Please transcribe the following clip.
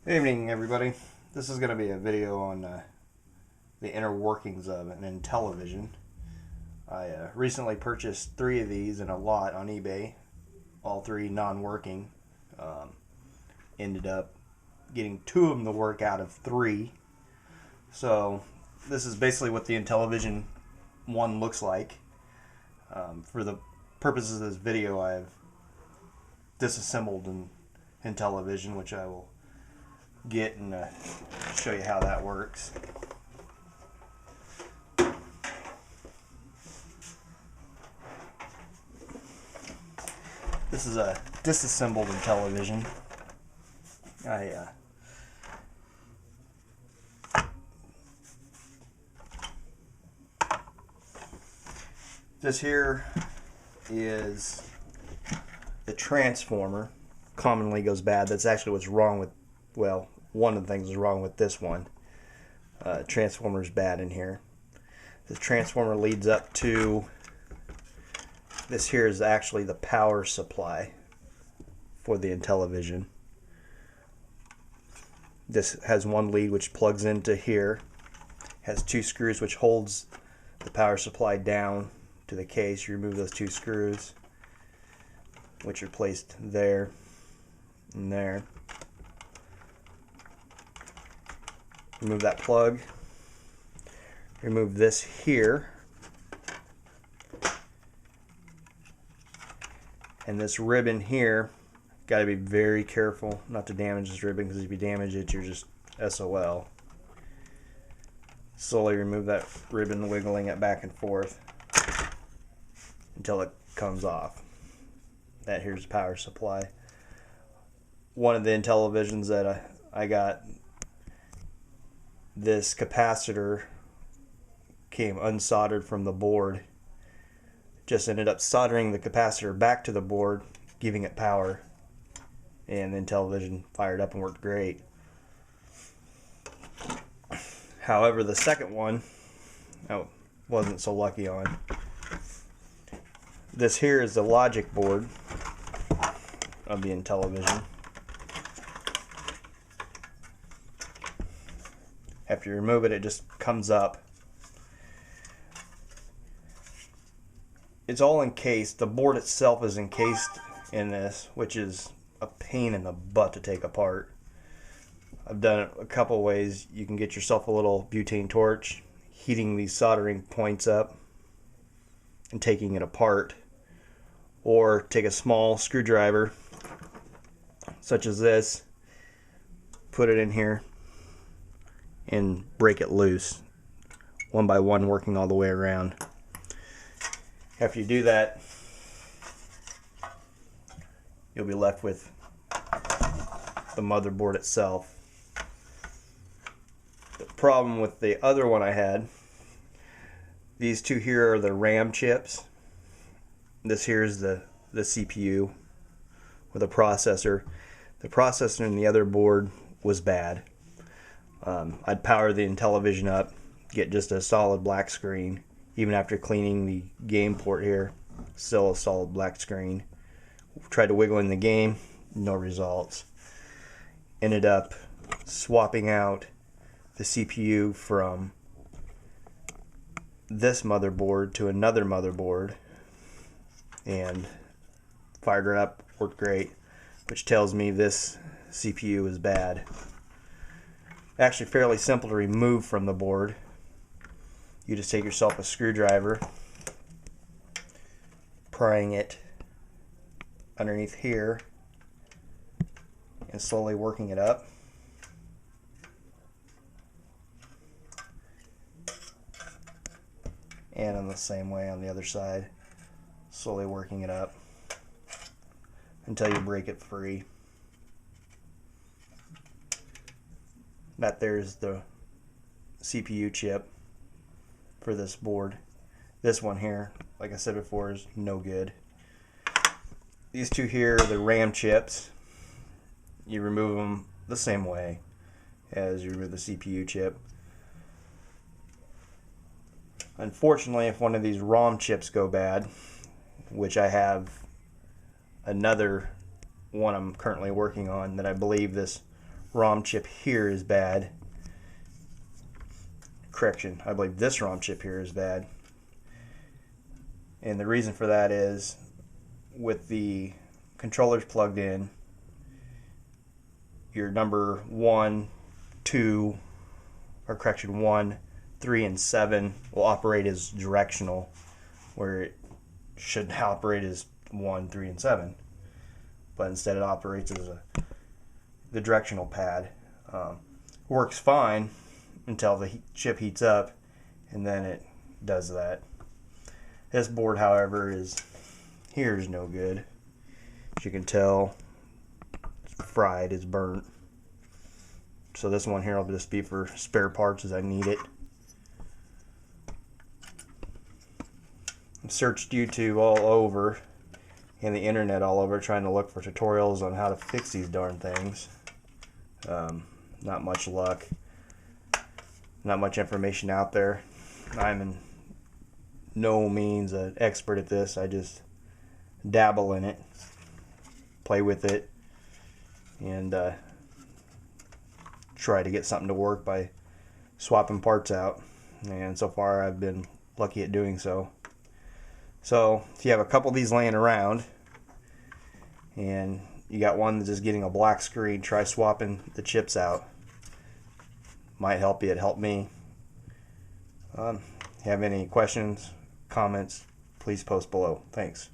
Good evening, everybody. This is going to be a video on the inner workings of an Intellivision. I recently purchased 3 of these in a lot on eBay, all 3 non-working. Ended up getting 2 of them to work out of 3. So this is basically what the Intellivision I looks like. For the purposes of this video, I've disassembled an Intellivision, which I will get and show you how that works. This is a disassembled Intellivision. This here is the transformer. Commonly goes bad. That's actually what's wrong with, well, one of the things is wrong with this one. Transformer is bad in here. The transformer leads up to, this here is actually the power supply for the Intellivision. This has one lead which plugs into here, has 2 screws which holds the power supply down to the case. You remove those 2 screws which are placed there and there. Remove that plug. Remove this here. And this ribbon here, got to be very careful not to damage this ribbon, because if you damage it, you're just SOL. Slowly remove that ribbon, wiggling it back and forth until it comes off. That here's the power supply. One of the Intellivisions that I got, this capacitor came unsoldered from the board. Just ended up soldering the capacitor back to the board, giving it power, and the Intellivision fired up and worked great. However, the second one I wasn't so lucky on. This here is the logic board of the Intellivision. After you remove it, it just comes up. It's all encased. The board itself is encased in this, which is a pain in the butt to take apart. I've done it a couple ways. You can get yourself a little butane torch, heating these soldering points up and taking it apart, or take a small screwdriver such as this, put it in here and break it loose, one by one, working all the way around. After you do that, you'll be left with the motherboard itself. The problem with the other one I had, these 2 here are the RAM chips. This here is the CPU with a processor. The processor in the other board was bad. I'd power the Intellivision up, get just a solid black screen. Even after cleaning the game port here, still a solid black screen. Tried to wiggle in the game, no results. Ended up swapping out the CPU from this motherboard to another motherboard and fired it up, worked great, which tells me this CPU is bad. Actually fairly simple to remove from the board. You just take yourself a screwdriver, prying it underneath here and slowly working it up. And in the same way on the other side, slowly working it up until you break it free. That there's the CPU chip for this board. This one here, like I said before, is no good. These 2 here are the RAM chips. You remove them the same way as you remove the CPU chip. Unfortunately, if one of these ROM chips go bad, which I have another one I'm currently working on that I believe this ROM chip here is bad. Correction, I believe this ROM chip here is bad. And the reason for that is with the controllers plugged in, your number 1, 2, or correction, 1, 3, and 7 will operate as directional, where it should operate as 1, 3, and 7. But instead it operates as the directional pad. Works fine until the chip heats up, and then it does that. This board, however, is no good. As you can tell, it's fried, it's burnt. So this one here will just be for spare parts as I need it. I've searched YouTube all over and the internet all over trying to look for tutorials on how to fix these darn things. Not much luck. Not much information out there. I'm in no means an expert at this. I just dabble in it, play with it, and try to get something to work by swapping parts out. And so far I've been lucky at doing so. So if you have a couple of these laying around and you got one that's just getting a black screen, try swapping the chips out. Might help you. It helped me. If you have any questions, comments, please post below. Thanks.